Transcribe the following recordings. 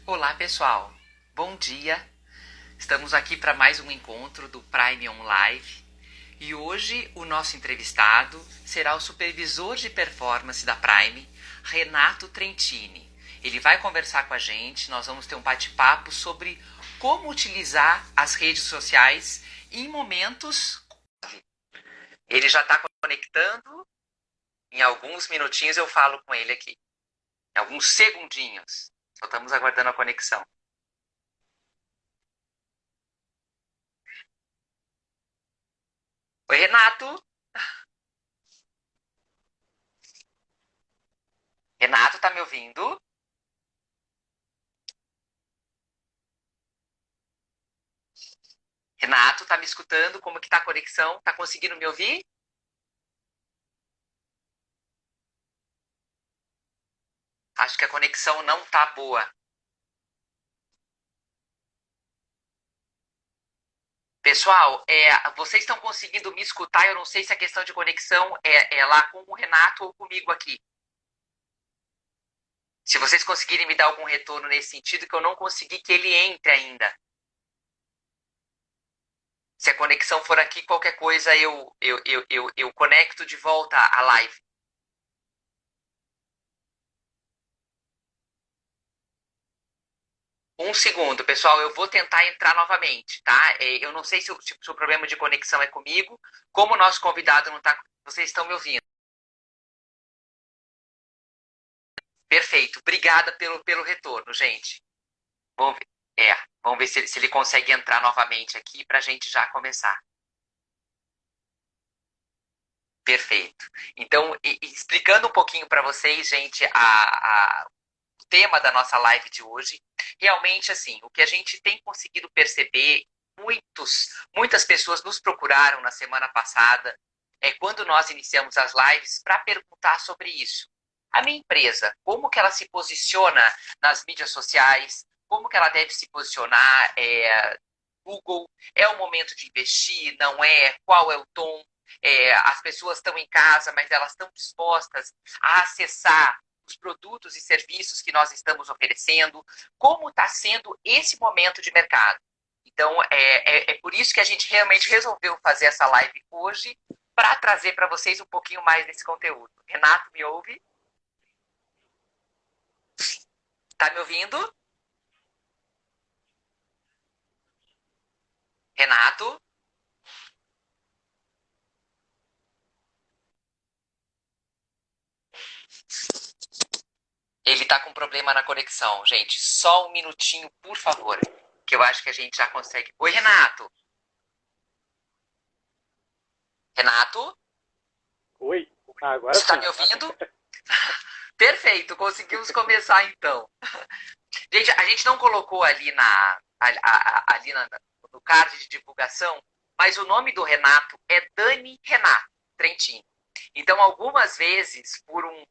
Olá, pessoal. Bom dia. Estamos aqui para mais um encontro do Prime On Live e hoje o nosso entrevistado será o supervisor de performance da Prime, Renato Trentini. Ele vai conversar com a gente, nós vamos ter um bate-papo sobre como utilizar as redes sociais em momentos. Ele já está conectando, em alguns minutinhos eu falo com ele aqui. Em alguns segundinhos. Só estamos aguardando a conexão. Oi, Renato. Renato, tá me ouvindo? Renato, tá me escutando? Como que tá a conexão? Tá conseguindo me ouvir? Acho que a conexão não tá boa. Pessoal, vocês estão conseguindo me escutar? Eu não sei se a questão de conexão é lá com o Renato ou comigo aqui. Se vocês conseguirem me dar algum retorno nesse sentido, que eu não consegui que ele entre ainda. Se a conexão for aqui, qualquer coisa eu conecto de volta a live. Um segundo, pessoal, eu vou tentar entrar novamente, tá? Eu não sei se o problema de conexão é comigo. Como o nosso convidado não está. Vocês estão me ouvindo? Perfeito. Obrigada pelo retorno, gente. Vamos ver, vamos ver se ele consegue entrar novamente aqui para a gente já começar. Perfeito. Então, explicando um pouquinho para vocês, gente, o tema da nossa live de hoje, realmente, assim, o que a gente tem conseguido perceber, muitas pessoas nos procuraram na semana passada, quando nós iniciamos as lives, para perguntar sobre isso. A minha empresa, como que ela se posiciona nas mídias sociais, como que ela deve se posicionar, Google, é o momento de investir, não é? Qual é o tom? As pessoas estão em casa, mas elas estão dispostas a acessar os produtos e serviços que nós estamos oferecendo, como está sendo esse momento de mercado. Então, é por isso que a gente realmente resolveu fazer essa live hoje, para trazer para vocês um pouquinho mais desse conteúdo. Renato, me ouve? Está me ouvindo? Renato? Ele está com problema na conexão, gente. Só um minutinho, por favor, que eu acho que a gente já consegue. Oi, Renato. Renato? Oi? Ah, agora Você está sim. me ouvindo? Perfeito, conseguimos começar então. Gente, a gente não colocou ali no card de divulgação, mas o nome do Renato é Dani Renato Trentini. Então, algumas vezes, por um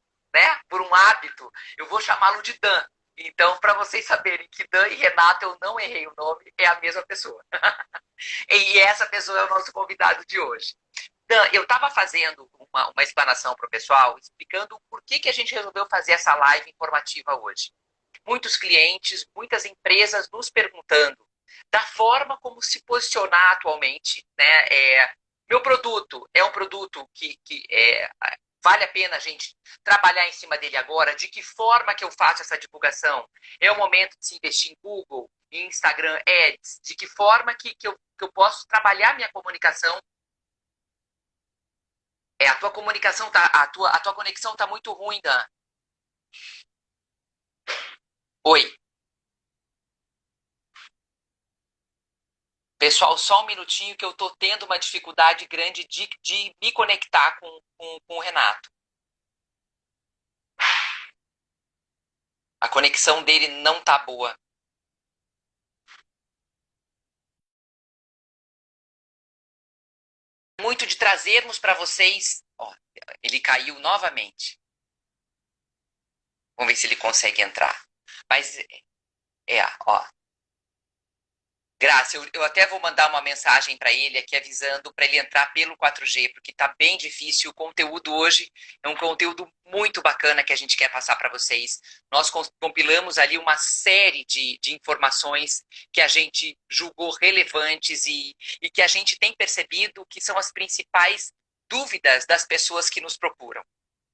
hábito, eu vou chamá-lo de Dan. Então, para vocês saberem que Dan e Renato, eu não errei o nome, é a mesma pessoa. E essa pessoa é o nosso convidado de hoje. Dan, eu estava fazendo uma explanação para o pessoal, explicando por que a gente resolveu fazer essa live informativa hoje. Muitos clientes, muitas empresas nos perguntando da forma como se posicionar atualmente, né? Meu produto é um produto que vale a pena a gente trabalhar em cima dele agora. De que forma que eu faço essa divulgação? É o momento de se investir em Google, em Instagram Ads? De que forma que eu posso trabalhar minha comunicação? A tua comunicação tá, a tua conexão tá muito ruim, Dan. Oi. Pessoal, só um minutinho que eu tô tendo uma dificuldade grande de me conectar com o Renato. A conexão dele não tá boa. Muito de trazermos para vocês. Ó, ele caiu novamente. Vamos ver se ele consegue entrar. Mas, ó. Graça, eu até vou mandar uma mensagem para ele aqui avisando para ele entrar pelo 4G, porque está bem difícil. O conteúdo hoje é um conteúdo muito bacana que a gente quer passar para vocês. Nós compilamos ali uma série de informações que a gente julgou relevantes e que a gente tem percebido que são as principais dúvidas das pessoas que nos procuram.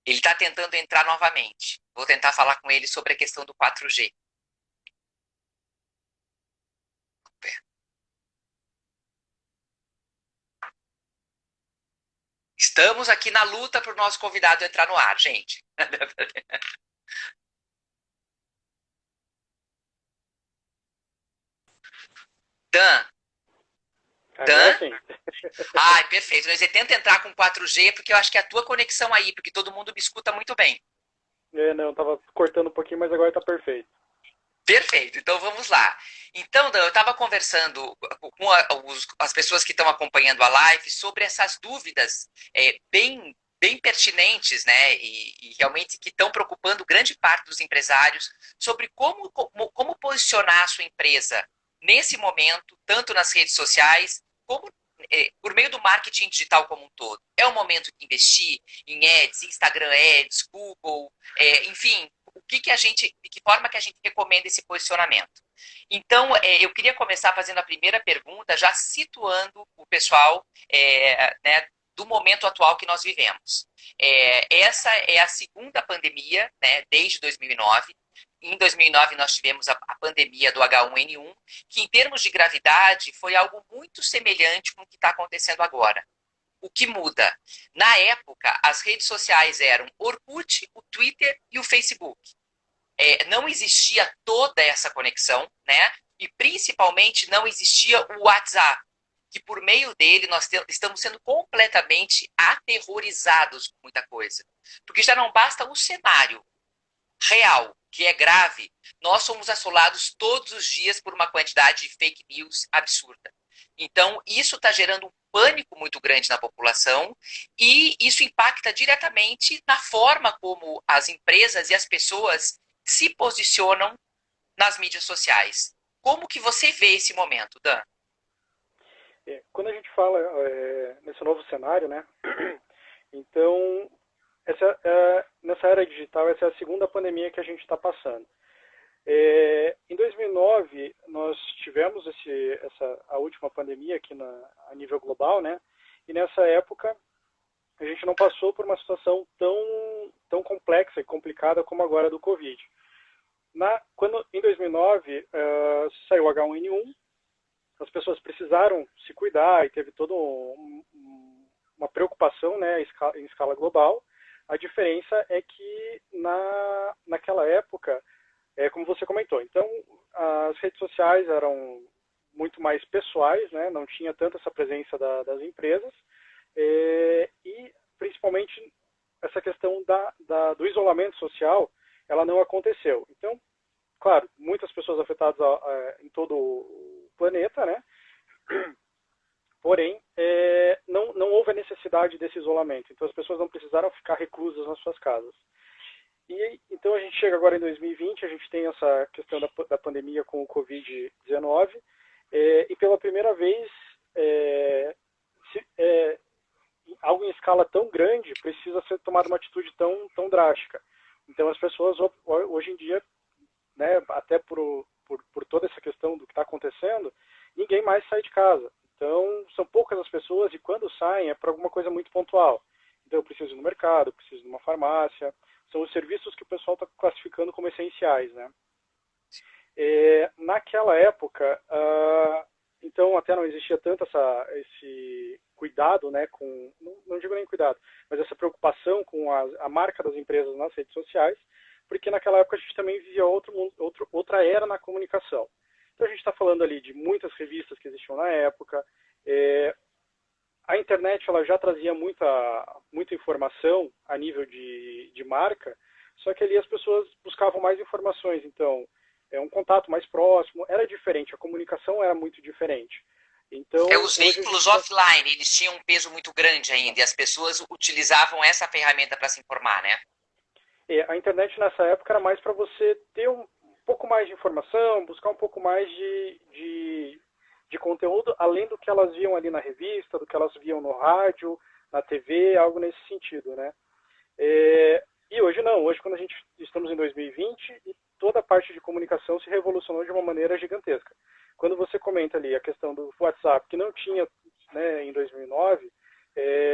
Ele está tentando entrar novamente. Vou tentar falar com ele sobre a questão do 4G. Estamos aqui na luta para o nosso convidado entrar no ar, gente. Dan, Agora Dan? sim. Ai, perfeito. Você tenta entrar com 4G, porque eu acho que é a tua conexão aí, porque todo mundo me escuta muito bem. Não, tava cortando um pouquinho, mas agora tá perfeito. Perfeito, então vamos lá. Então, Dan, eu estava conversando com as pessoas que estão acompanhando a live sobre essas dúvidas bem pertinentes, né? E realmente que estão preocupando grande parte dos empresários sobre como posicionar a sua empresa nesse momento, tanto nas redes sociais, como por meio do marketing digital como um todo. É o momento de investir em ads, Instagram ads, Google, enfim, de que forma que a gente recomenda esse posicionamento. Então, eu queria começar fazendo a primeira pergunta, já situando o pessoal, né, do momento atual que nós vivemos. Essa é a segunda pandemia, né, desde 2009. Em 2009 nós tivemos a pandemia do H1N1, que em termos de gravidade foi algo muito semelhante com o que está acontecendo agora. O que muda? Na época, as redes sociais eram Orkut, o Twitter e o Facebook. Não existia toda essa conexão, né? E principalmente não existia o WhatsApp, que por meio dele nós estamos sendo completamente aterrorizados com muita coisa. Porque já não basta o cenário real, que é grave, nós somos assolados todos os dias por uma quantidade de fake news absurda. Então, isso está gerando um pânico muito grande na população e isso impacta diretamente na forma como as empresas e as pessoas se posicionam nas mídias sociais. Como que você vê esse momento, Dan? Quando a gente fala nesse novo cenário, né? Então, nessa era digital, essa é a segunda pandemia que a gente está passando. Em 2009, nós tivemos a última pandemia aqui a nível global, né? E nessa época, a gente não passou por uma situação tão complexa e complicada como agora do Covid. Em 2009, saiu o H1N1, as pessoas precisaram se cuidar e teve toda uma preocupação, né, em escala global. A diferença é que naquela época, como você comentou, então as redes sociais eram muito mais pessoais, né, não tinha tanto essa presença das empresas, e principalmente essa questão do isolamento social, ela não aconteceu. Então, claro, muitas pessoas afetadas em todo o planeta, né? Porém, não houve a necessidade desse isolamento. Então, as pessoas não precisaram ficar reclusas nas suas casas. E então a gente chega agora em 2020, a gente tem essa questão da pandemia com o Covid-19, e pela primeira vez, algo em escala tão grande precisa ser tomada uma atitude tão drástica. Então, as pessoas hoje em dia, né, até por toda essa questão do que está acontecendo, ninguém mais sai de casa. Então, são poucas as pessoas e quando saem é para alguma coisa muito pontual. Então, eu preciso ir no mercado, eu preciso ir numa farmácia. São os serviços que o pessoal está classificando como essenciais, né? Naquela época, então até não existia tanto esse cuidado, né, não digo nem cuidado, mas essa preocupação com a marca das empresas nas redes sociais, porque naquela época a gente também vivia outra era na comunicação. Então a gente está falando ali de muitas revistas que existiam na época, a internet ela já trazia muita informação a nível de marca, só que ali as pessoas buscavam mais informações, então um contato mais próximo, era diferente, a comunicação era muito diferente. Então, Os veículos offline, eles tinham um peso muito grande ainda, e as pessoas utilizavam essa ferramenta para se informar, né? A internet nessa época era mais para você ter um pouco mais de informação, buscar um pouco mais de conteúdo, além do que elas viam ali na revista, do que elas viam no rádio, na TV, algo nesse sentido, né? E hoje não, hoje quando a gente estamos em 2020 e toda a parte de comunicação se revolucionou de uma maneira gigantesca. Quando você comenta ali a questão do WhatsApp, que não tinha, né, em 2009,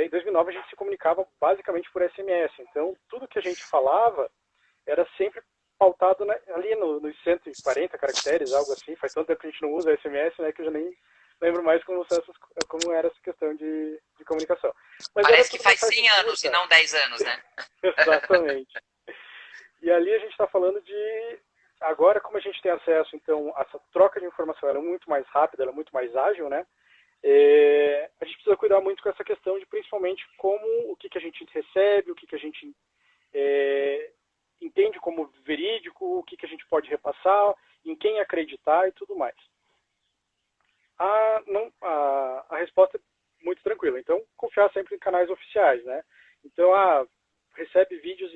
em 2009 a gente se comunicava basicamente por SMS, então tudo que a gente falava era sempre pautado ali nos 140 caracteres, algo assim. Faz tanto tempo que a gente não usa SMS, né, que eu já nem lembro mais como era essa questão de comunicação. Mas parece que faz 100 anos e não 10 anos, né? Exatamente. E ali a gente está falando de... Agora, como a gente tem acesso, então, essa troca de informação ela é muito mais rápida, ela é muito mais ágil, né? A gente precisa cuidar muito com essa questão de, principalmente, o que a gente recebe, o que a gente entende como verídico, o que a gente pode repassar, em quem acreditar e tudo mais. A resposta é muito tranquila. Então, confiar sempre em canais oficiais, né? Então, recebe vídeos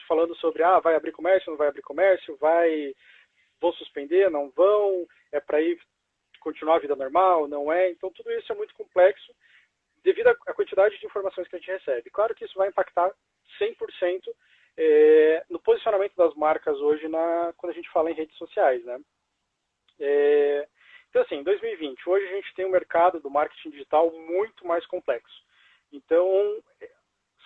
falando sobre, vai abrir comércio, não vai abrir comércio, vão suspender, não vão, é para ir continuar a vida normal, não é? Então, tudo isso é muito complexo devido à quantidade de informações que a gente recebe. Claro que isso vai impactar 100% no posicionamento das marcas hoje quando a gente fala em redes sociais, né? Então, assim, em 2020, hoje a gente tem um mercado do marketing digital muito mais complexo. Então,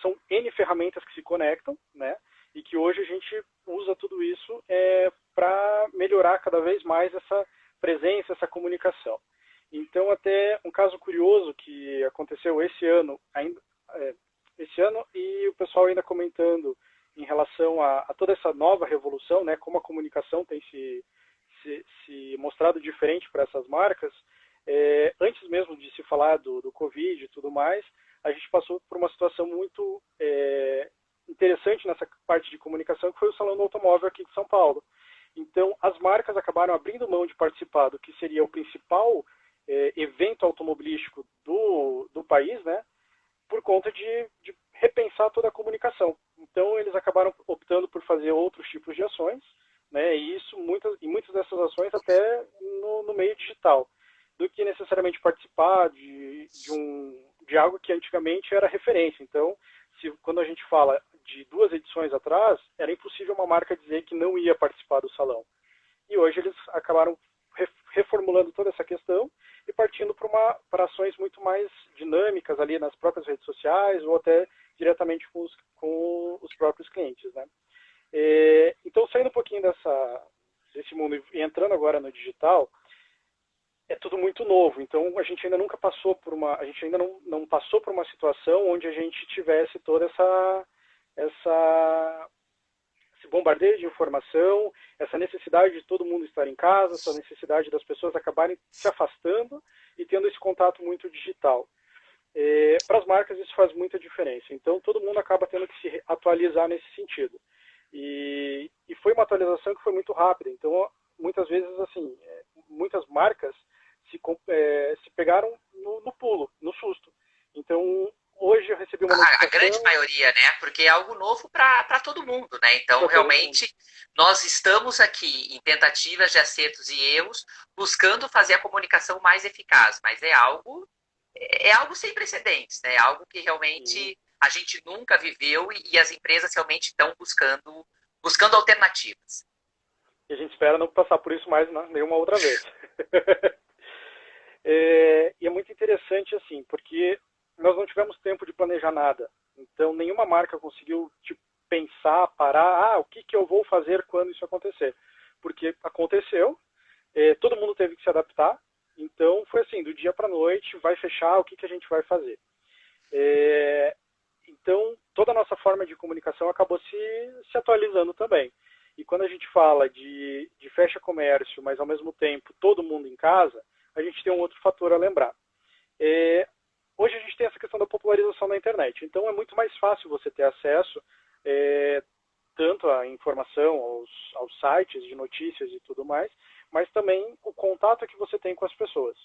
são N ferramentas que se conectam, né? E que hoje a gente usa tudo isso para melhorar cada vez mais essa presença, essa comunicação. Então, até um caso curioso que aconteceu esse ano, e o pessoal ainda comentando em relação a toda essa nova revolução, né? Como a comunicação tem se mostrado diferente para essas marcas. Antes mesmo de se falar do Covid e tudo mais, a gente passou por uma situação muito interessante nessa parte de comunicação, que foi o Salão do Automóvel aqui de São Paulo. Então, as marcas acabaram abrindo mão de participar do que seria o principal evento automobilístico do país, né, por conta de repensar toda a comunicação. Então, eles acabaram optando por fazer outros tipos de ações, né, e muitas dessas ações até no meio digital, do que necessariamente participar de algo que antigamente era referência. Então, quando a gente fala de 2 edições atrás, era impossível uma marca dizer que não ia participar do salão. E hoje eles acabaram reformulando toda essa questão e partindo para ações muito mais dinâmicas ali nas próprias redes sociais ou até diretamente com os próprios clientes, né? Então, saindo um pouquinho desse mundo e entrando agora no digital, é tudo muito novo. Então, a gente ainda nunca passou a gente ainda não passou por uma situação onde a gente tivesse toda esse bombardeio de informação, essa necessidade de todo mundo estar em casa, essa necessidade das pessoas acabarem se afastando e tendo esse contato muito digital. Para as marcas isso faz muita diferença. Então, todo mundo acaba tendo que se atualizar nesse sentido. E foi uma atualização que foi muito rápida. Então, muitas vezes, assim, muitas marcas se pegaram no pulo, no susto. Então, hoje eu recebi uma notificação... A grande maioria, né? Porque é algo novo para todo mundo, né? Então, realmente, nós estamos aqui em tentativas de acertos e erros, buscando fazer a comunicação mais eficaz. Mas é algo sem precedentes, né? É algo que realmente a gente nunca viveu e as empresas realmente estão buscando alternativas. E a gente espera não passar por isso mais nenhuma outra vez. E é muito interessante, assim, porque nós não tivemos tempo de planejar nada. Então, nenhuma marca conseguiu pensar, parar, o que eu vou fazer quando isso acontecer. Porque aconteceu, todo mundo teve que se adaptar. Então, foi assim, do dia para a noite, vai fechar, o que a gente vai fazer? Então, toda a nossa forma de comunicação acabou se atualizando também. E quando a gente fala de fecha comércio, mas ao mesmo tempo todo mundo em casa, a gente tem um outro fator a lembrar. Hoje a gente tem essa questão da popularização da internet. Então é muito mais fácil você ter acesso tanto à informação, aos sites de notícias e tudo mais, mas também o contato que você tem com as pessoas.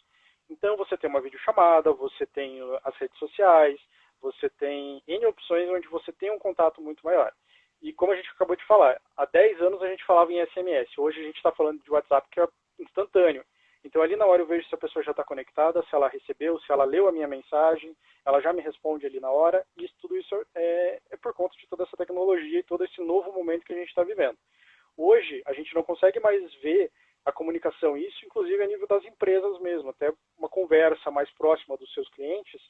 Então você tem uma videochamada, você tem as redes sociais, você tem N opções onde você tem um contato muito maior. E como a gente acabou de falar, há 10 anos a gente falava em SMS, hoje a gente está falando de WhatsApp que é instantâneo. Então, ali na hora eu vejo se a pessoa já está conectada, se ela recebeu, se ela leu a minha mensagem, ela já me responde ali na hora, e tudo isso é por conta de toda essa tecnologia e todo esse novo momento que a gente está vivendo. Hoje, a gente não consegue mais ver a comunicação, isso inclusive a nível das empresas mesmo, até uma conversa mais próxima dos seus clientes,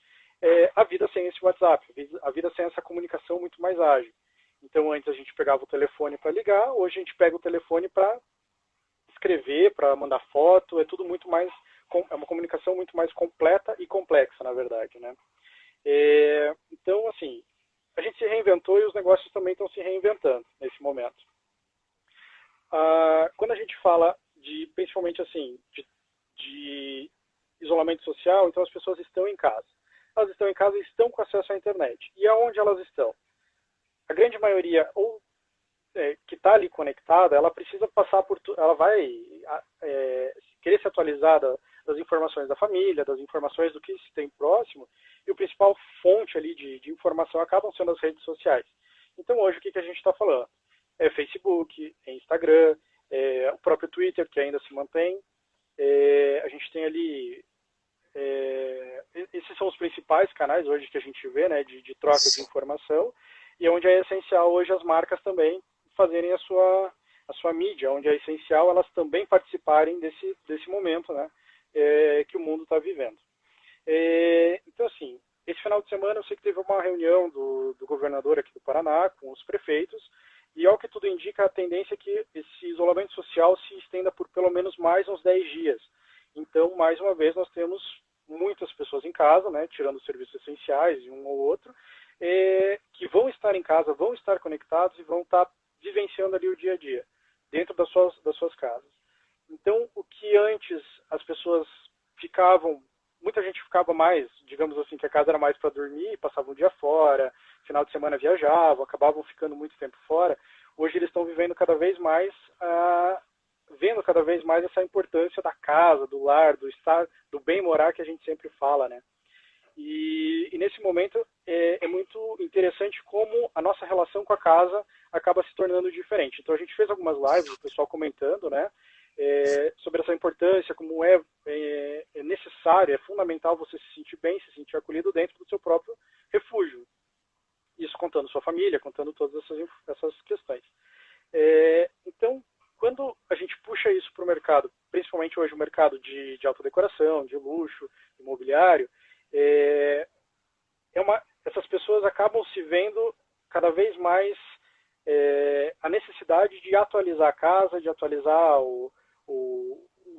a vida sem esse WhatsApp, a vida sem essa comunicação muito mais ágil. Então, antes a gente pegava o telefone para ligar, hoje a gente pega o telefone para escrever, para mandar foto, é tudo muito mais, é uma comunicação muito mais completa e complexa, na verdade, né? Então, assim, a gente se reinventou e os negócios também estão se reinventando nesse momento. Quando a gente fala de, principalmente assim, de isolamento social, então as pessoas estão em casa. Elas estão em casa e estão com acesso à internet. E aonde elas estão? A grande maioria, ou que está ali conectada, ela precisa passar por ela vai querer se atualizar das informações da família, das informações do que se tem próximo, e o principal fonte ali de informação acabam sendo as redes sociais. Então hoje o que a gente está falando? É Facebook, é Instagram, o próprio Twitter, que ainda se mantém. A gente tem ali esses são os principais canais hoje que a gente vê, né, de troca de informação, e onde é essencial hoje as marcas também fazerem a sua mídia, onde é essencial elas também participarem desse momento, né, que o mundo está vivendo. Então, assim, esse final de semana eu sei que teve uma reunião do governador aqui do Paraná com os prefeitos, e ao que tudo indica, a tendência é que esse isolamento social se estenda por pelo menos mais uns 10 dias. Então, mais uma vez, nós temos muitas pessoas em casa, né, tirando os serviços essenciais e um ou outro, que vão estar em casa, vão estar conectados e vão estar vivenciando ali o dia a dia, dentro das suas casas. Então, o que antes as pessoas muita gente ficava mais, digamos assim, que a casa era mais para dormir, passavam um dia fora, final de semana viajavam, acabavam ficando muito tempo fora. Hoje eles estão vivendo cada vez mais, vendo cada vez mais essa importância da casa, do lar, do bem morar que a gente sempre fala, né? E nesse momento é muito interessante como a nossa relação com a casa acaba se tornando diferente. Então a gente fez algumas lives, o pessoal comentando, né? Sobre essa importância, como é necessário, é fundamental você se sentir bem, se sentir acolhido dentro do seu próprio refúgio. Isso contando sua família, contando todas essas questões. Então, quando a gente puxa isso para o mercado, principalmente hoje o mercado de autodecoração, de luxo, imobiliário, essas pessoas acabam se vendo cada vez mais a necessidade de atualizar a casa, de atualizar o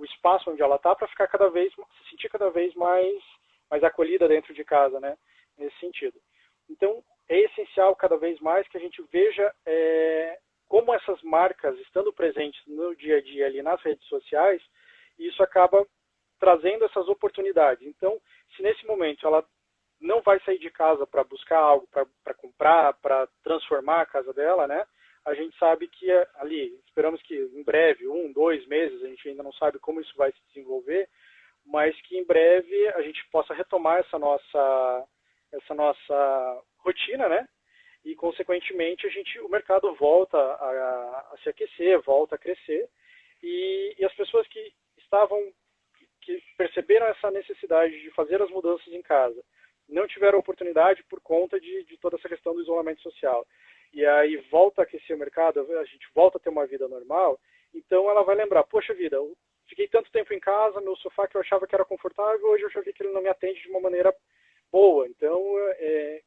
espaço onde ela está, para ficar se sentir cada vez mais acolhida dentro de casa, né? Nesse sentido. Então, é essencial cada vez mais que a gente veja como essas marcas, estando presentes no dia a dia ali nas redes sociais, isso acaba trazendo essas oportunidades. Então, se nesse momento ela não vai sair de casa para buscar algo, para comprar, para transformar a casa dela, né? A gente sabe que ali, esperamos que em breve, 1, 2 meses, a gente ainda não sabe como isso vai se desenvolver, mas que em breve a gente possa retomar essa nossa rotina, né? E, consequentemente, o mercado volta a se aquecer, volta a crescer, e as pessoas que perceberam essa necessidade de fazer as mudanças em casa, não tiveram oportunidade por conta de toda essa questão do isolamento social. E aí volta a aquecer o mercado, a gente volta a ter uma vida normal, então ela vai lembrar, poxa vida, eu fiquei tanto tempo em casa, meu sofá que eu achava que era confortável, hoje eu já vi que ele não me atende de uma maneira boa. Então,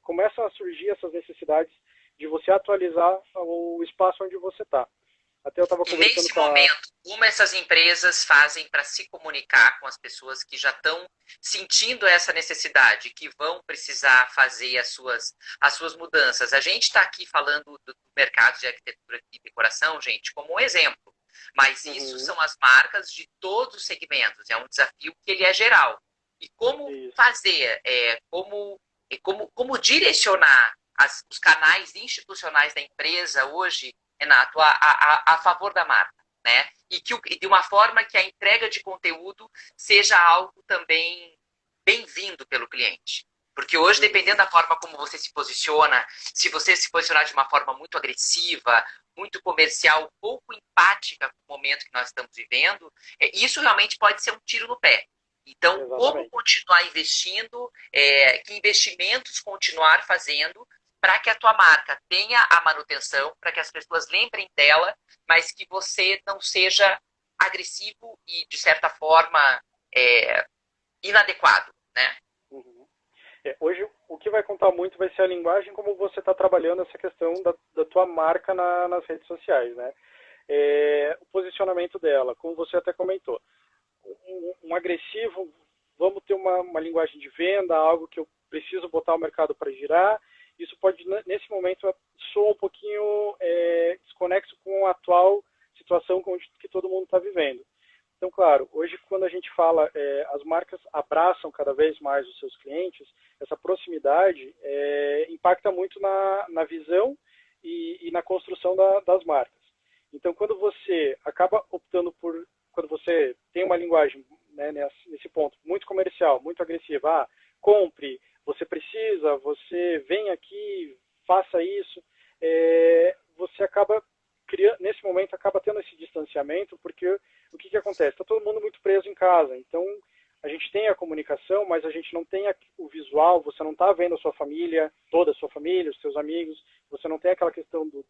começam a surgir essas necessidades de você atualizar o espaço onde você está. Até eu estava conversando nesse momento, como essas empresas fazem para se comunicar com as pessoas que já estão sentindo essa necessidade, que vão precisar fazer as suas mudanças? A gente está aqui falando do mercado de arquitetura e decoração, gente, como um exemplo. Mas isso são as marcas de todos os segmentos. É um desafio que ele é geral. E como fazer, como direcionar os canais institucionais da empresa hoje, Renato, a favor da marca, né? E de uma forma que a entrega de conteúdo seja algo também bem-vindo pelo cliente. Porque hoje, dependendo da forma como você se posiciona, se você se posicionar de uma forma muito agressiva, muito comercial, pouco empática com o momento que nós estamos vivendo, isso realmente pode ser um tiro no pé. Então, como Exatamente. continuar investindo, que investimentos continuar fazendo para que a tua marca tenha a manutenção, para que as pessoas lembrem dela, mas que você não seja agressivo e, de certa forma, inadequado, né? Uhum. Hoje, o que vai contar muito vai ser a linguagem, como você está trabalhando essa questão da tua marca nas redes sociais, né? O posicionamento dela, como você até comentou. Um agressivo, vamos ter uma linguagem de venda, algo que eu preciso botar o mercado para girar. Isso pode, nesse momento, soar um pouquinho desconexo com a atual situação que todo mundo está vivendo. Então, claro, hoje quando a gente fala, as marcas abraçam cada vez mais os seus clientes, essa proximidade impacta muito na visão e na construção das marcas. Então, quando você acaba optando quando você tem uma linguagem, né, nesse ponto, muito comercial, muito agressiva, compre, você precisa, você vem aqui, faça isso, você acaba nesse momento acaba tendo esse distanciamento, porque o que acontece? Está todo mundo muito preso em casa, então a gente tem a comunicação, mas a gente não tem o visual, você não está vendo a sua família, toda a sua família, os seus amigos, você não tem aquela questão do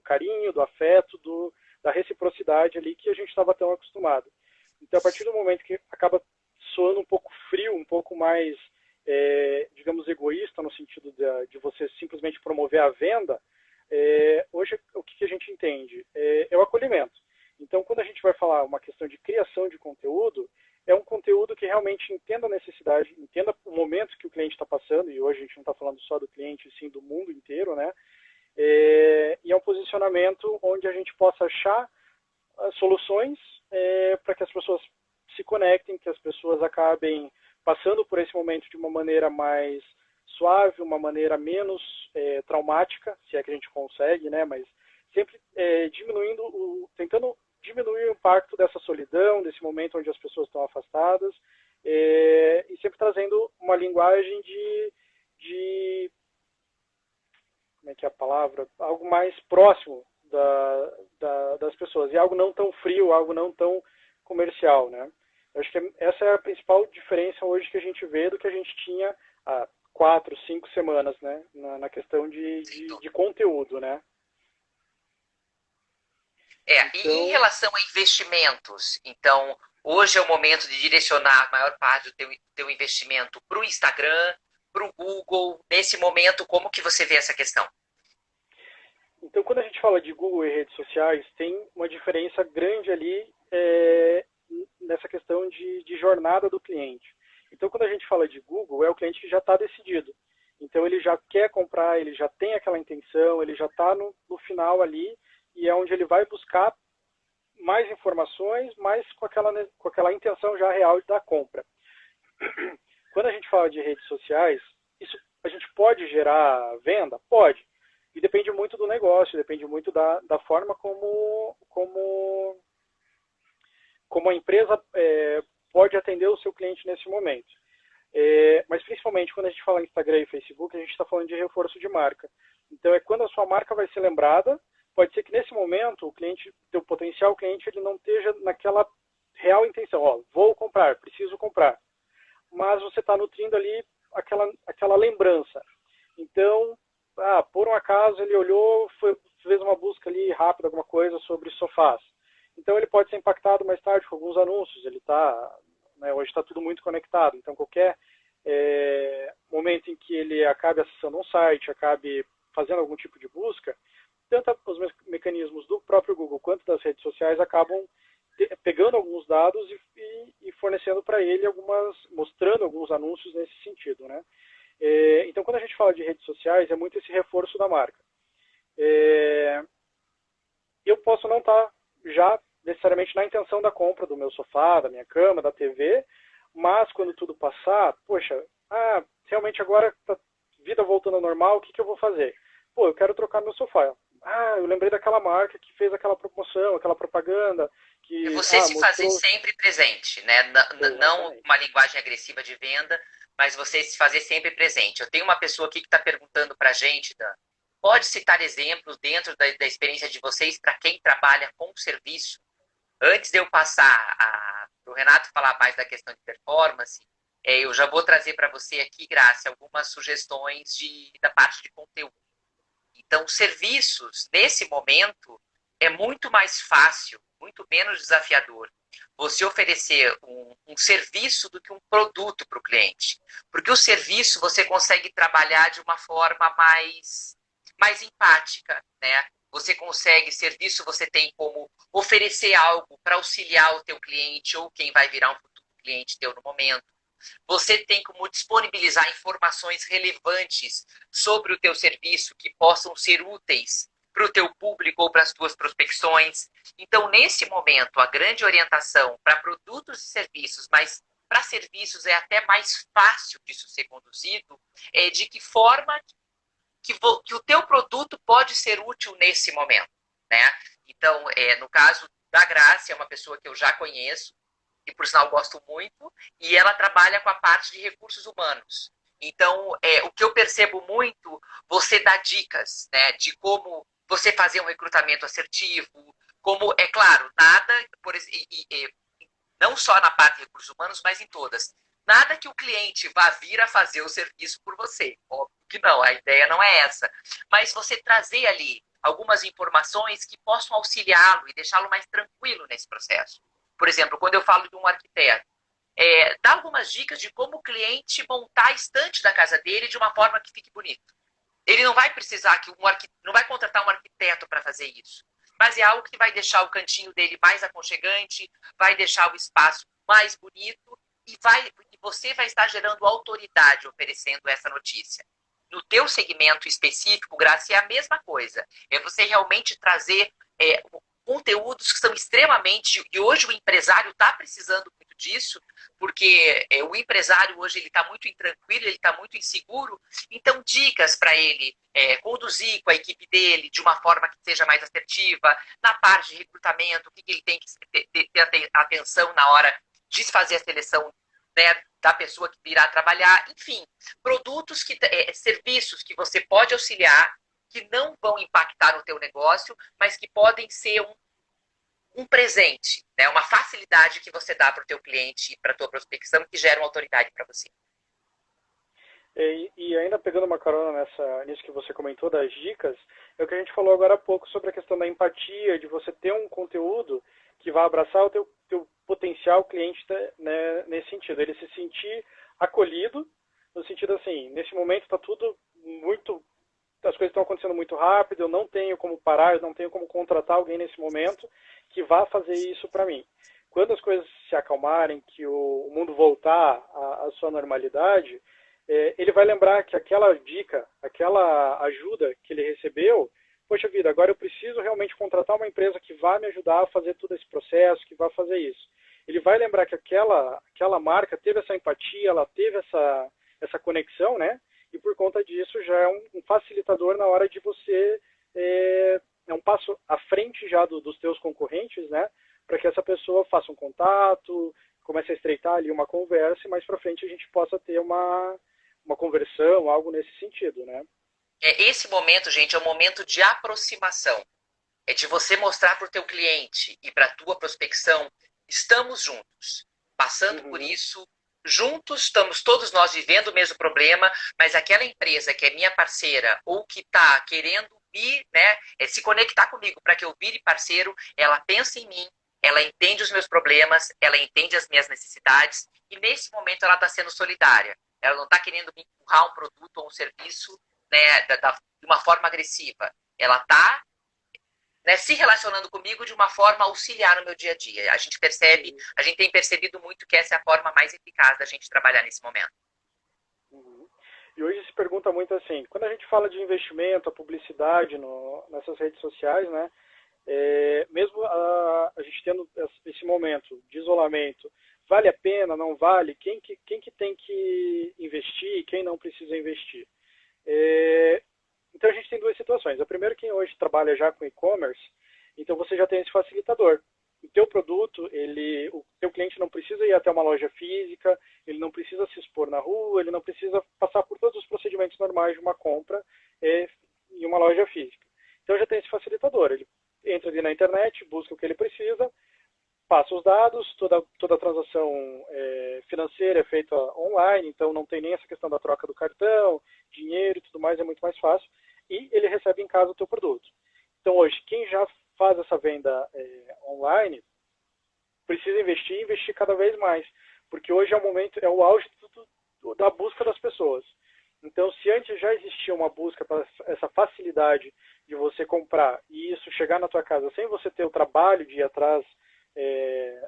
carinho, do afeto, da reciprocidade ali que a gente estava tão acostumado. Então, a partir do momento que acaba soando um pouco frio, um pouco mais, digamos, egoísta, no sentido de você simplesmente promover a venda, hoje o que a gente entende? É o acolhimento. Então, quando a gente vai falar uma questão de criação de conteúdo, é um conteúdo que realmente entenda a necessidade, entenda o momento que o cliente está passando, e hoje a gente não está falando só do cliente, sim do mundo inteiro, né? E é um posicionamento onde a gente possa achar soluções para que as pessoas se conectem, que as pessoas acabem passando por esse momento de uma maneira mais suave, uma maneira menos traumática, se é que a gente consegue, né? Mas sempre tentando diminuir o impacto dessa solidão, desse momento onde as pessoas estão afastadas, e sempre trazendo uma linguagem de como é que é a palavra? Algo mais próximo das pessoas, e algo não tão frio, algo não tão comercial, né? Eu acho que essa é a principal diferença hoje que a gente vê do que a gente tinha há 4, 5 semanas, né? Na questão de conteúdo, né? E em Então, relação a investimentos, então, hoje é o momento de direcionar a maior parte do teu investimento para o Instagram, para o Google. Nesse momento, como que você vê essa questão? então, quando a gente fala de Google e redes sociais, tem uma diferença grande ali nessa questão de jornada do cliente. Então, quando a gente fala de Google, é o cliente que já está decidido. Então, ele já quer comprar, ele já tem aquela intenção, ele já está no final ali, e é onde ele vai buscar mais informações, mas com aquela intenção já real da compra. Quando a gente fala de redes sociais, isso a gente pode gerar venda? Pode. E depende muito do negócio, depende muito da forma como a empresa pode atender o seu cliente nesse momento. Mas principalmente quando a gente fala em Instagram e Facebook, a gente está falando de reforço de marca. Então é quando a sua marca vai ser lembrada, pode ser que nesse momento o cliente, teu potencial cliente, ele não esteja naquela real intenção, vou comprar, preciso comprar. Mas você está nutrindo ali aquela lembrança. Então, por um acaso ele olhou, fez uma busca ali rápida, alguma coisa sobre sofás. Então ele pode ser impactado mais tarde com alguns anúncios. Ele hoje está tudo muito conectado. Então qualquer momento em que ele acabe acessando um site, acabe fazendo algum tipo de busca, tanto os mecanismos do próprio Google quanto das redes sociais acabam pegando alguns dados e fornecendo para ele mostrando alguns anúncios nesse sentido, né? Então, quando a gente fala de redes sociais, é muito esse reforço da marca. Eu posso não estar já necessariamente na intenção da compra do meu sofá, da minha cama, da TV, mas quando tudo passar, poxa, realmente agora está vida voltando ao normal, o que eu vou fazer? Eu quero trocar meu sofá. Eu lembrei daquela marca que fez aquela promoção, aquela propaganda, É que você se fazer mostrou... sempre presente, né? Não Exatamente. uma linguagem agressiva de venda, mas você se fazer sempre presente. Eu tenho uma pessoa aqui que está perguntando para a gente, Dan, pode citar exemplos dentro da experiência de vocês para quem trabalha com serviço? Antes de eu passar para o Renato falar mais da questão de performance, eu já vou trazer para você aqui, Graça, algumas sugestões da parte de conteúdo. Então, serviços, nesse momento, é muito mais fácil, muito menos desafiador você oferecer um serviço do que um produto para o cliente. Porque o serviço você consegue trabalhar de uma forma mais empática, né? Você consegue, serviço você tem como oferecer algo para auxiliar o teu cliente ou quem vai virar um futuro cliente teu no momento. Você tem como disponibilizar informações relevantes sobre o teu serviço que possam ser úteis para o teu público ou para as tuas prospecções. Então, nesse momento, a grande orientação para produtos e serviços, mas para serviços é até mais fácil disso ser conduzido, é de que forma que o teu produto pode ser útil nesse momento, né? Então, no caso da Graça, é uma pessoa que eu já conheço, e por sinal gosto muito, e ela trabalha com a parte de recursos humanos. Então, o que eu percebo muito, você dá dicas, né, de como você fazer um recrutamento assertivo, como, é claro, nada, não só na parte de recursos humanos, mas em todas. Nada que o cliente vá vir a fazer o serviço por você. Óbvio que não, a ideia não é essa. Mas você trazer ali algumas informações que possam auxiliá-lo e deixá-lo mais tranquilo nesse processo. Por exemplo, quando eu falo de um arquiteto, dá algumas dicas de como o cliente montar a estante da casa dele de uma forma que fique bonito. Ele não vai precisar não vai contratar um arquiteto para fazer isso. Mas é algo que vai deixar o cantinho dele mais aconchegante, vai deixar o espaço mais bonito e você vai estar gerando autoridade oferecendo essa notícia. No teu segmento específico, Graça, é a mesma coisa. É você realmente trazer conteúdos que são extremamente... E hoje o empresário está precisando muito disso, porque o empresário hoje ele está muito intranquilo, ele está muito inseguro. Então, dicas para ele conduzir com a equipe dele de uma forma que seja mais assertiva, na parte de recrutamento, o que ele tem que ter atenção na hora de fazer a seleção, né, da pessoa que virá trabalhar. Enfim, produtos, serviços que você pode auxiliar, que não vão impactar no teu negócio, mas que podem ser um presente, né? Uma facilidade que você dá para o teu cliente e para a tua prospecção que gera uma autoridade para você. E ainda pegando uma carona nisso que você comentou das dicas, é o que a gente falou agora há pouco sobre a questão da empatia, de você ter um conteúdo que vai abraçar o teu potencial cliente, né, nesse sentido, ele se sentir acolhido, no sentido assim, nesse momento está tudo muito... as coisas estão acontecendo muito rápido, eu não tenho como parar, eu não tenho como contratar alguém nesse momento que vá fazer isso para mim. Quando as coisas se acalmarem, que o mundo voltar à sua normalidade, ele vai lembrar que aquela dica, aquela ajuda que ele recebeu, poxa vida, agora eu preciso realmente contratar uma empresa que vá me ajudar a fazer todo esse processo, que vá fazer isso. Ele vai lembrar que aquela marca teve essa empatia, ela teve essa conexão, né? E por conta disso já é um facilitador na hora de você, um passo à frente já dos teus concorrentes, né? Para que essa pessoa faça um contato, comece a estreitar ali uma conversa e mais para frente a gente possa ter uma conversão, algo nesse sentido, né? Esse momento, gente, é um momento de aproximação. É de você mostrar para o teu cliente e para a tua prospecção, estamos juntos, passando por isso, juntos, estamos todos nós vivendo o mesmo problema, mas aquela empresa que é minha parceira ou que está querendo se conectar comigo para que eu vire parceiro, ela pensa em mim, ela entende os meus problemas, ela entende as minhas necessidades e nesse momento ela está sendo solidária. Ela não está querendo me empurrar um produto ou um serviço, né, de uma forma agressiva. Ela está, né, se relacionando comigo de uma forma auxiliar no meu dia a dia. A gente tem percebido muito que essa é a forma mais eficaz da gente trabalhar nesse momento. E hoje se pergunta muito assim, quando a gente fala de investimento, a publicidade nessas redes sociais, né, mesmo a gente tendo esse momento de isolamento, vale a pena, não vale? Quem que tem que investir e quem não precisa investir? Então a gente tem duas situações. A primeira, quem hoje trabalha já com e-commerce, então você já tem esse facilitador. O teu produto, o teu cliente não precisa ir até uma loja física, ele não precisa se expor na rua, ele não precisa passar por todos os procedimentos normais de uma compra, em uma loja física. Então já tem esse facilitador, ele entra ali na internet, busca o que ele precisa, passa os dados, toda a transação financeira é feita online, então não tem nem essa questão da troca do cartão, dinheiro e tudo mais, é muito mais fácil, e ele recebe em casa o teu produto. Então hoje, quem já faz essa venda online, precisa investir cada vez mais, porque hoje é o momento, é o auge da busca das pessoas. Então, se antes já existia uma busca para essa facilidade de você comprar e isso chegar na tua casa sem você ter o trabalho de ir atrás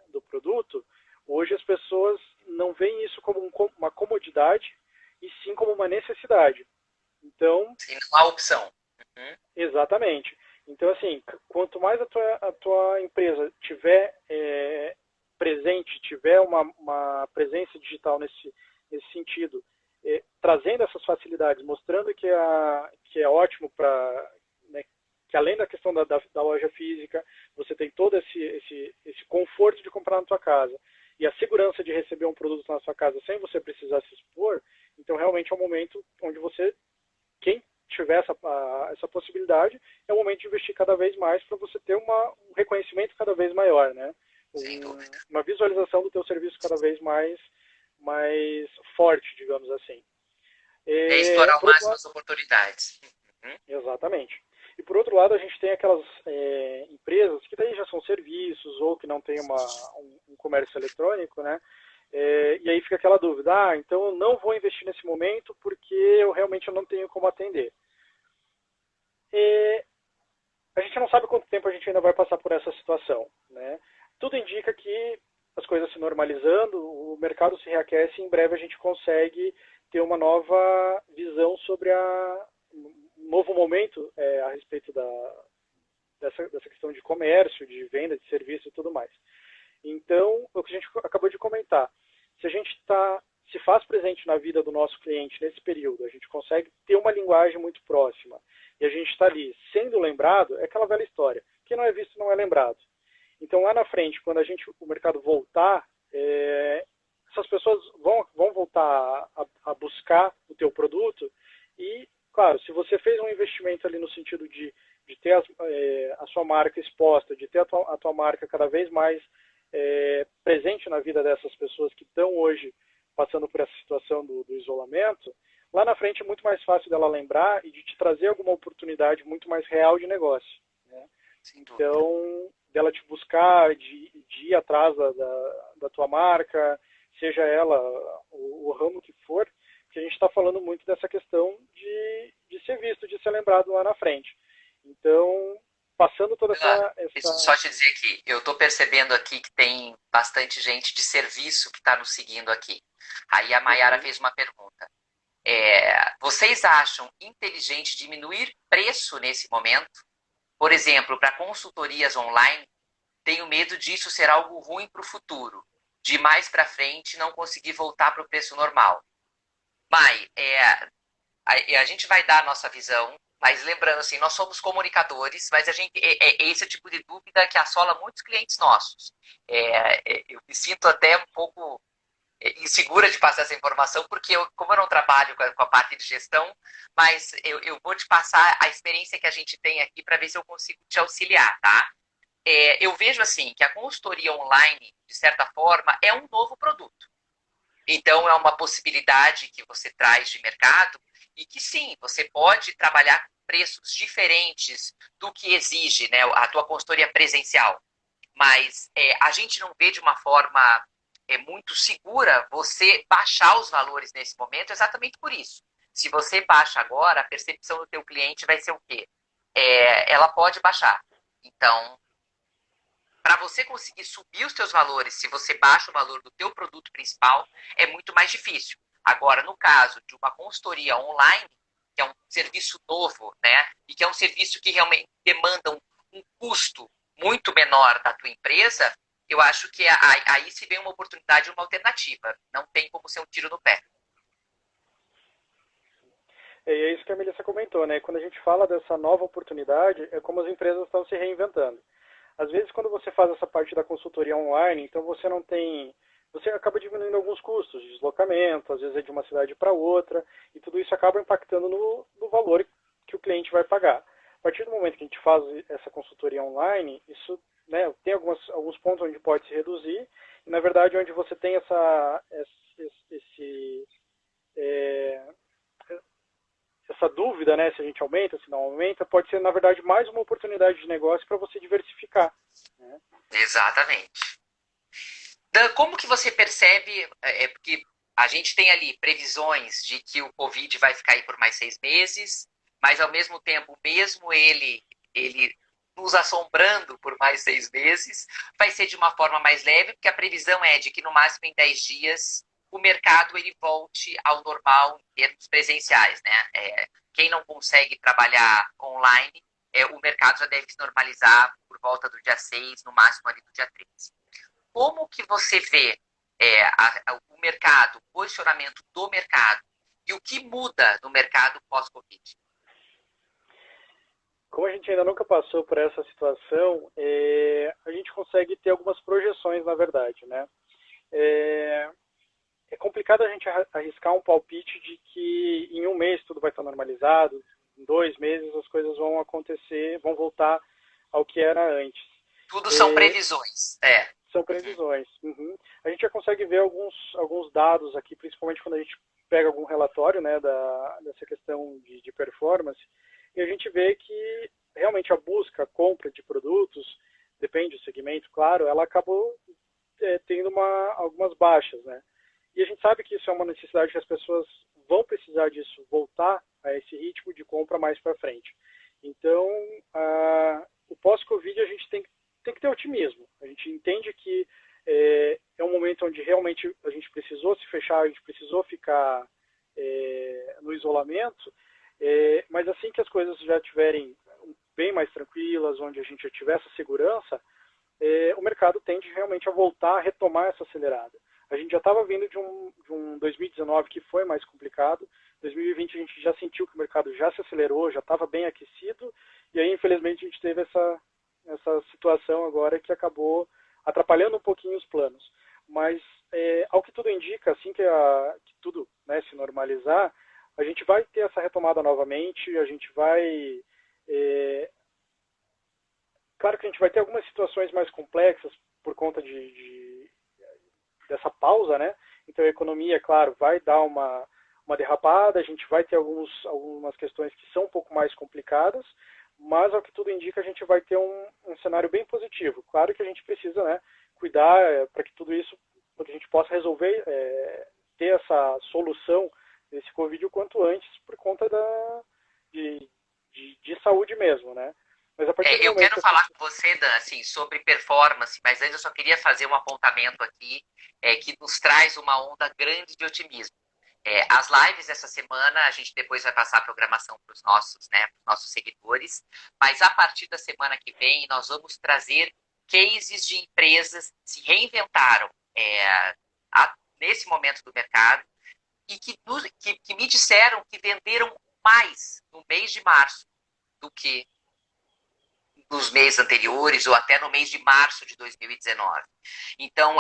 do produto, hoje as pessoas não veem isso como uma comodidade e sim como uma necessidade. Então, sim, não há opção. Uhum. exatamente. Então, assim, quanto mais a tua empresa tiver presente, tiver uma presença digital nesse sentido, trazendo essas facilidades, mostrando que é ótimo para, né, que além da questão da loja física, você tem todo esse conforto de comprar na tua casa e a segurança de receber um produto na sua casa sem você precisar se expor, então realmente é um momento onde quem tiver essa possibilidade, é o momento de investir cada vez mais para você ter um reconhecimento cada vez maior, né? Sem dúvida. Uma visualização do teu serviço cada vez mais forte, digamos assim. É explorar ao Por outro máximo lado, as oportunidades. Uhum. exatamente. E por outro lado, a gente tem aquelas empresas que daí já são serviços ou que não tem um comércio eletrônico, né? E aí fica aquela dúvida, então eu não vou investir nesse momento porque eu realmente não tenho como atender. A gente não sabe quanto tempo a gente ainda vai passar por essa situação, né? Tudo indica que as coisas se normalizando, o mercado se reaquece e em breve a gente consegue ter uma nova visão sobre um novo momento a respeito dessa questão de comércio, de venda, de serviço e tudo mais. Então, o que a gente acabou de comentar, se a gente se faz presente na vida do nosso cliente nesse período, a gente consegue ter uma linguagem muito próxima e a gente está ali sendo lembrado, é aquela velha história. Quem não é visto não é lembrado. Então, lá na frente, quando o mercado voltar, essas pessoas vão voltar a buscar o teu produto e, claro, se você fez um investimento ali no sentido de ter a sua marca exposta, de ter a tua marca cada vez mais presente na vida dessas pessoas que estão hoje passando por essa situação do isolamento, lá na frente é muito mais fácil dela lembrar e de te trazer alguma oportunidade muito mais real de negócio, né? Então, dela te buscar, de ir atrás da tua marca, seja ela o ramo que for, porque a gente está falando muito dessa questão de ser visto, de ser lembrado lá na frente. Então, passando toda Deixa eu só te dizer aqui, eu estou percebendo aqui que tem bastante gente de serviço que está nos seguindo aqui. Aí a Mayara fez uma pergunta. Vocês acham inteligente diminuir preço nesse momento? Por exemplo, para consultorias online, tenho medo disso ser algo ruim para o futuro, de mais para frente não conseguir voltar para o preço normal. Mai, a gente vai dar a nossa visão, mas lembrando assim, nós somos comunicadores, mas a gente esse é o tipo de dúvida que assola muitos clientes nossos. Eu me sinto até um pouco insegura de passar essa informação, porque como eu não trabalho com a parte de gestão, mas eu vou te passar a experiência que a gente tem aqui para ver se eu consigo te auxiliar, tá? Eu vejo assim que a consultoria online, de certa forma, é um novo produto. Então, é uma possibilidade que você traz de mercado e que sim, você pode trabalhar com preços diferentes do que exige, né, a tua consultoria presencial. Mas a gente não vê de uma forma muito segura você baixar os valores nesse momento exatamente por isso. Se você baixa agora, a percepção do teu cliente vai ser o quê? Ela pode baixar. Então, para você conseguir subir os teus valores, se você baixa o valor do teu produto principal, é muito mais difícil. Agora, no caso de uma consultoria online, que é um serviço novo, né, e que é um serviço que realmente demanda um custo muito menor da tua empresa, eu acho que aí se vê uma oportunidade, uma alternativa. Não tem como ser um tiro no pé. É isso que a Melissa comentou, né? Quando a gente fala dessa nova oportunidade, é como as empresas estão se reinventando. Às vezes, quando você faz essa parte da consultoria online, então você acaba diminuindo alguns custos de deslocamento, às vezes é de uma cidade para outra, e tudo isso acaba impactando no valor que o cliente vai pagar. A partir do momento que a gente faz essa consultoria online, isso, né, tem alguns pontos onde pode se reduzir, e na verdade onde você tem é, essa dúvida, né, se a gente aumenta, se não aumenta, pode ser na verdade mais uma oportunidade de negócio para você diversificar. Né? Exatamente. Dan, como que você percebe, porque a gente tem ali previsões de que o Covid vai ficar aí por mais 6 meses, mas ao mesmo tempo, mesmo ele nos assombrando por mais 6 meses, vai ser de uma forma mais leve, porque a previsão é de que no máximo em 10 dias o mercado ele volte ao normal em termos presenciais, né? Quem não consegue trabalhar online, o mercado já deve se normalizar por volta do dia 6, no máximo ali do dia 13. Como que você vê o mercado, o posicionamento do mercado e o que muda no mercado pós-Covid? Como a gente ainda nunca passou por essa situação, a gente consegue ter algumas projeções, na verdade, né? É complicado a gente arriscar um palpite de que em um mês tudo vai estar normalizado, em 2 meses as coisas vão acontecer, vão voltar ao que era antes. Tudo são previsões. São previsões. Uhum. A gente já consegue ver alguns dados aqui, principalmente quando a gente pega algum relatório, né, dessa questão de performance, e a gente vê que realmente a busca, a compra de produtos, depende do segmento, claro, ela acabou tendo algumas baixas, né? E a gente sabe que isso é uma necessidade que as pessoas vão precisar disso, voltar a esse ritmo de compra mais para frente. Então, o pós-Covid a gente tem que ter otimismo. A gente entende que é um momento onde realmente a gente precisou se fechar, a gente precisou ficar no isolamento, mas assim que as coisas já estiverem bem mais tranquilas, onde a gente já tiver essa segurança, o mercado tende realmente a voltar a retomar essa acelerada. A gente já estava vindo de um 2019 que foi mais complicado. 2020 a gente já sentiu que o mercado já se acelerou, já estava bem aquecido, e aí infelizmente a gente teve essa situação agora que acabou atrapalhando um pouquinho os planos. Mas, ao que tudo indica, assim que tudo, né, se normalizar, a gente vai ter essa retomada novamente, a gente vai... Claro que a gente vai ter algumas situações mais complexas por conta dessa pausa, né? Então a economia, claro, vai dar uma derrapada, a gente vai ter algumas questões que são um pouco mais complicadas, mas ao que tudo indica a gente vai ter um cenário bem positivo. Claro que a gente precisa, né, cuidar para que tudo isso, para que a gente possa resolver, ter essa solução desse Covid o quanto antes por conta de saúde mesmo, né? Mas a partir do Eu momento quero que falar com você, Dan, assim, sobre performance, mas antes eu só queria fazer um apontamento aqui que nos traz uma onda grande de otimismo. As lives dessa semana, a gente depois vai passar a programação para os nossos seguidores, mas a partir da semana que vem nós vamos trazer cases de empresas que se reinventaram nesse momento do mercado e que me disseram que venderam mais no mês de março do que nos meses anteriores ou até no mês de março de 2019. Então,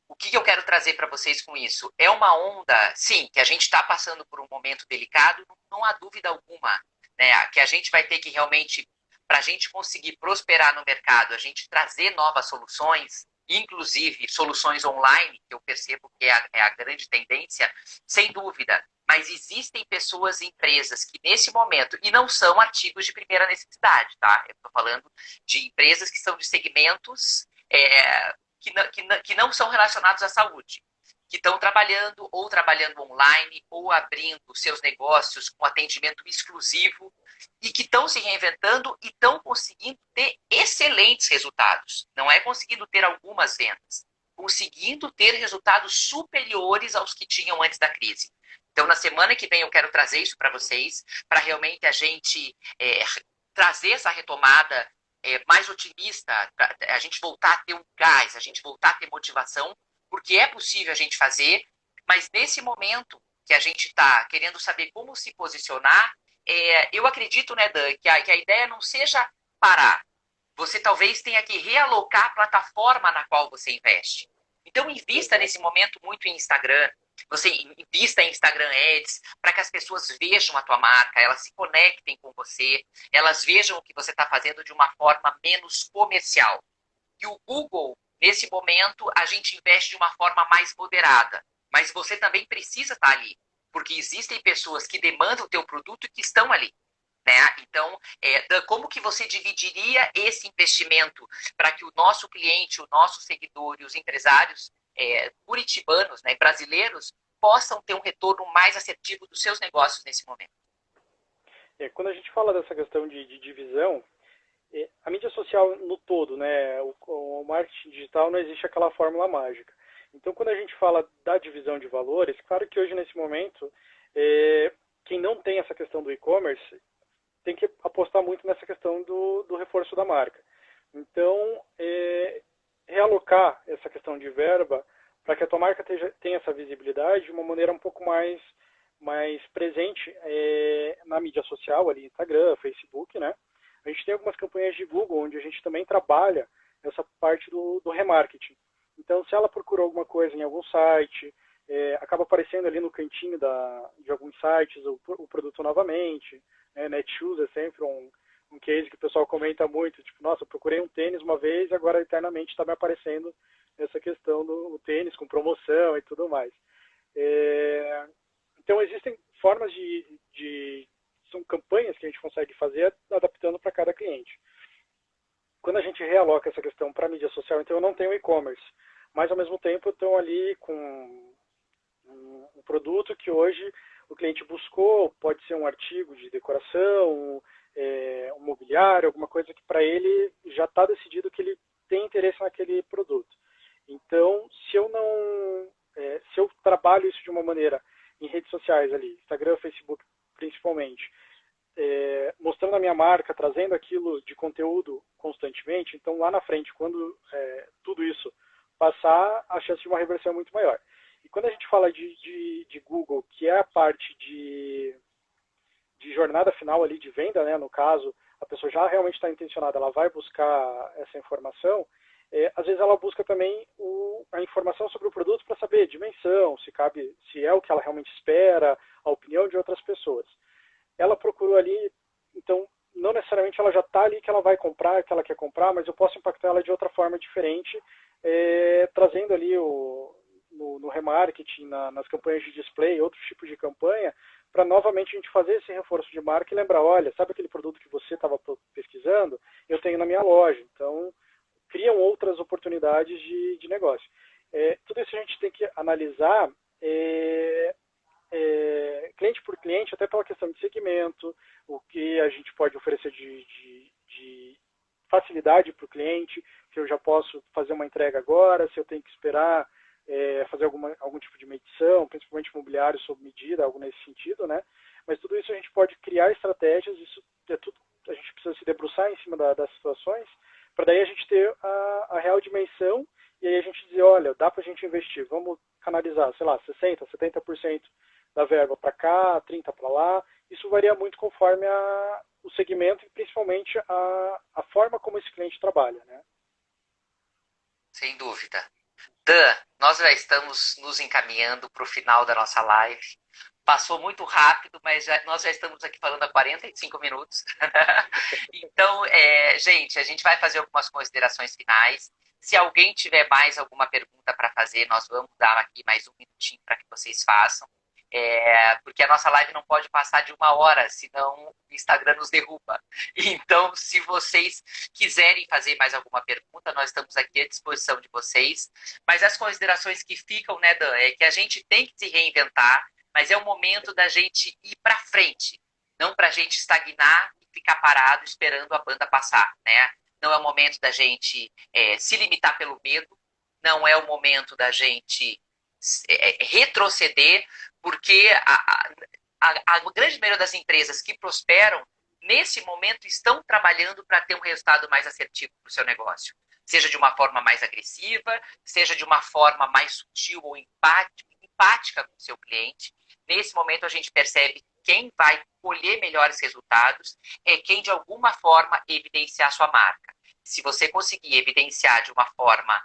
o que eu quero trazer para vocês com isso? É uma onda, sim, que a gente está passando por um momento delicado, não há dúvida alguma, né? Que a gente vai ter que realmente, para a gente conseguir prosperar no mercado, a gente trazer novas soluções, inclusive soluções online, que eu percebo que é a grande tendência, sem dúvida. Mas existem pessoas e empresas que nesse momento, e não são artigos de primeira necessidade, tá? Eu estou falando de empresas que são de segmentos que não são relacionados à saúde, que estão trabalhando online ou abrindo seus negócios com atendimento exclusivo e que estão se reinventando e estão conseguindo ter excelentes resultados. Não é conseguindo ter algumas vendas, conseguindo ter resultados superiores aos que tinham antes da crise. Então, na semana que vem eu quero trazer isso para vocês, para realmente a gente trazer essa retomada mais otimista, a gente voltar a ter um gás, a gente voltar a ter motivação, porque é possível a gente fazer, mas nesse momento que a gente está querendo saber como se posicionar, eu acredito, né, Dan, que a ideia não seja parar. Você talvez tenha que realocar a plataforma na qual você investe. Então, invista nesse momento muito em Instagram, você invista em Instagram Ads para que as pessoas vejam a tua marca, elas se conectem com você, elas vejam o que você está fazendo de uma forma menos comercial. E o Google, nesse momento, a gente investe de uma forma mais moderada. Mas você também precisa estar ali, porque existem pessoas que demandam o teu produto e que estão ali. Né? Então, Dan, como que você dividiria esse investimento para que o nosso cliente, o nosso seguidor e os empresários curitibanos, né, brasileiros, possam ter um retorno mais assertivo dos seus negócios nesse momento? Quando a gente fala dessa questão de divisão, a mídia social no todo, né, o marketing digital não existe aquela fórmula mágica. Então, quando a gente fala da divisão de valores, claro que hoje, nesse momento, quem não tem essa questão do e-commerce tem que apostar muito nessa questão do reforço da marca. Então, realocar essa questão de verba para que a tua marca tenha essa visibilidade de uma maneira um pouco mais presente na mídia social, ali Instagram, Facebook, né? A gente tem algumas campanhas de Google onde a gente também trabalha essa parte do remarketing. Então, se ela procurou alguma coisa em algum site, acaba aparecendo ali no cantinho de alguns sites o produto novamente. Netshoes é sempre um case que o pessoal comenta muito, tipo, nossa, eu procurei um tênis uma vez e agora eternamente está me aparecendo essa questão do tênis com promoção e tudo mais. Então, existem formas são campanhas que a gente consegue fazer adaptando para cada cliente. Quando a gente realoca essa questão para a mídia social, então eu não tenho e-commerce, mas ao mesmo tempo eu estou ali com um produto que hoje o cliente buscou, pode ser um artigo de decoração, um mobiliário, alguma coisa que para ele já está decidido que ele tem interesse naquele produto. Então, se eu trabalho isso de uma maneira em redes sociais ali, Instagram, Facebook principalmente, mostrando a minha marca, trazendo aquilo de conteúdo constantemente, então lá na frente, quando tudo isso passar, a chance de uma reversão é muito maior. E quando a gente fala de Google, que é a parte de jornada final ali de venda, né, no caso, a pessoa já realmente está intencionada, ela vai buscar essa informação, às vezes ela busca também a informação sobre o produto para saber dimensão, se é o que ela realmente espera, a opinião de outras pessoas. Ela procurou ali, então, não necessariamente ela já está ali que ela vai comprar, que ela quer comprar, mas eu posso impactar ela de outra forma diferente, trazendo ali no remarketing, nas campanhas de display, outros tipos de campanha, para novamente a gente fazer esse reforço de marca e lembrar, olha, sabe aquele produto que você estava pesquisando? Eu tenho na minha loja. Então, criam outras oportunidades de negócio. Tudo isso a gente tem que analisar cliente por cliente, até pela questão de segmento, o que a gente pode oferecer de facilidade para o cliente, que eu já posso fazer uma entrega agora, se eu tenho que esperar fazer algum tipo de medição, principalmente imobiliário sob medida, algo nesse sentido, né? Mas tudo isso a gente pode criar estratégias, isso é tudo, a gente precisa se debruçar em cima das situações, para daí a gente ter a real dimensão e aí a gente dizer, olha, dá para a gente investir, vamos canalizar, sei lá, 60%, 70% da verba para cá, 30% para lá. Isso varia muito conforme o segmento e principalmente a forma como esse cliente trabalha, né? Sem dúvida. Dan, nós já estamos nos encaminhando para o final da nossa live. Passou muito rápido, mas nós já estamos aqui falando há 45 minutos. Então, gente, a gente vai fazer algumas considerações finais. Se alguém tiver mais alguma pergunta para fazer, nós vamos dar aqui mais um minutinho para que vocês façam. Porque a nossa live não pode passar de 1 hora, senão o Instagram nos derruba. Então, se vocês quiserem fazer mais alguma pergunta, nós estamos aqui à disposição de vocês. Mas as considerações que ficam, né, Dan, é que a gente tem que se reinventar, mas é o momento da gente ir para frente, não para a gente estagnar e ficar parado esperando a banda passar, né? Não é o momento da gente se limitar pelo medo, não é o momento da gente retroceder, porque a grande maioria das empresas que prosperam, nesse momento, estão trabalhando para ter um resultado mais assertivo para o seu negócio. Seja de uma forma mais agressiva, seja de uma forma mais sutil ou empática com o seu cliente. Nesse momento, a gente percebe que quem vai colher melhores resultados é quem, de alguma forma, evidenciar a sua marca. Se você conseguir evidenciar de uma forma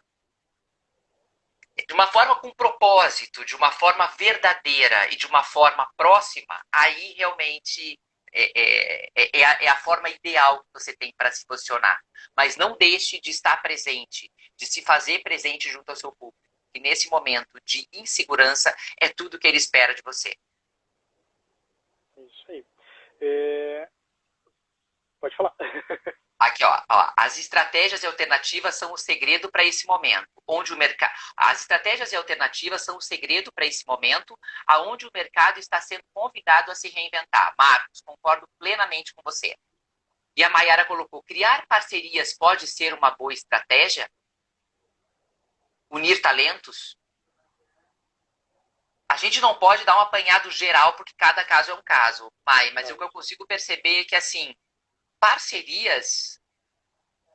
de uma forma com propósito, de uma forma verdadeira e de uma forma próxima, aí realmente é a forma ideal que você tem para se posicionar. Mas não deixe de estar presente, de se fazer presente junto ao seu público. E nesse momento de insegurança, é tudo que ele espera de você. Isso aí. Pode falar. Aqui, ó, as estratégias e alternativas são o segredo para esse momento, onde o mercado. As estratégias e alternativas são o segredo para esse momento, aonde o mercado está sendo convidado a se reinventar. Marcos, concordo plenamente com você. E a Mayara colocou: criar parcerias pode ser uma boa estratégia? Unir talentos? A gente não pode dar um apanhado geral, porque cada caso é um caso, mas o que eu consigo perceber é que, assim, parcerias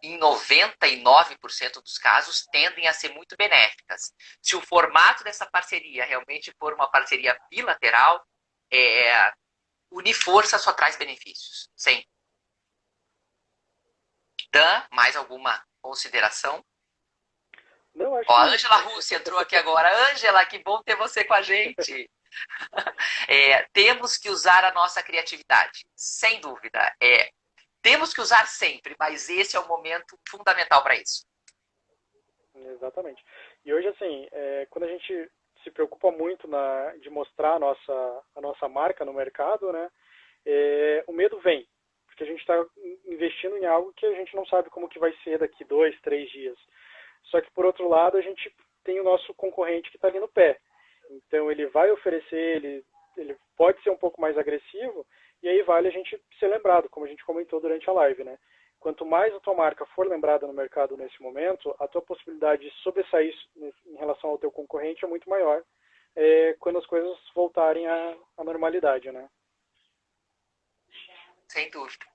em 99% dos casos, tendem a ser muito benéficas. Se o formato dessa parceria realmente for uma parceria bilateral, unir força só traz benefícios. Sim. Dan, mais alguma consideração? Não, acho Ó, a que Ângela Rússia entrou aqui agora. Ângela, que bom ter você com a gente. Temos que usar a nossa criatividade, sem dúvida. Temos que usar sempre, mas esse é o momento fundamental para isso. exatamente. E hoje, assim, quando a gente se preocupa muito de mostrar a nossa marca no mercado, né, o medo vem, porque a gente está investindo em algo que a gente não sabe como que vai ser daqui 2, 3 dias. Só que, por outro lado, a gente tem o nosso concorrente que está ali no pé. Então, ele vai oferecer, ele pode ser um pouco mais agressivo, e aí vale a gente ser lembrado, como a gente comentou durante a live, né? Quanto mais a tua marca for lembrada no mercado nesse momento, a tua possibilidade de sobressair em relação ao teu concorrente é muito maior quando as coisas voltarem à normalidade, né? Sem dúvida.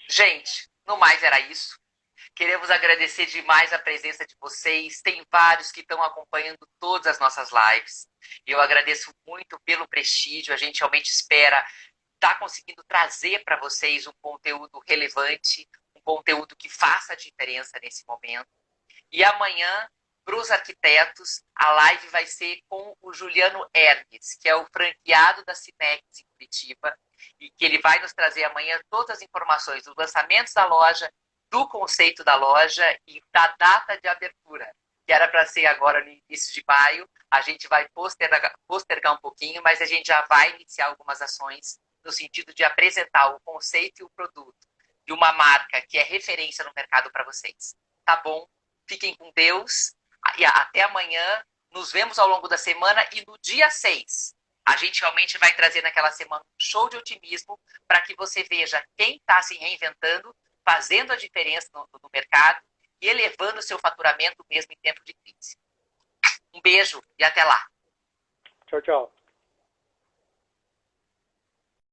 Gente, no mais era isso. Queremos agradecer demais a presença de vocês. Tem vários que estão acompanhando todas as nossas lives. E eu agradeço muito pelo prestígio. A gente realmente espera estar conseguindo trazer para vocês um conteúdo relevante, um conteúdo que faça a diferença nesse momento. E amanhã, para os arquitetos, a live vai ser com o Juliano Hermes, que é o franqueado da Cinex em Curitiba, e que ele vai nos trazer amanhã todas as informações dos lançamentos da loja, do conceito da loja e da data de abertura, que era para ser agora no início de maio. A gente vai postergar um pouquinho, mas a gente já vai iniciar algumas ações no sentido de apresentar o conceito e o produto de uma marca que é referência no mercado para vocês. Tá bom? Fiquem com Deus. E até amanhã. Nos vemos ao longo da semana. E no dia 6, a gente realmente vai trazer naquela semana um show de otimismo para que você veja quem está se reinventando, fazendo a diferença no mercado e elevando o seu faturamento mesmo em tempo de crise. Um beijo e até lá. Tchau, tchau.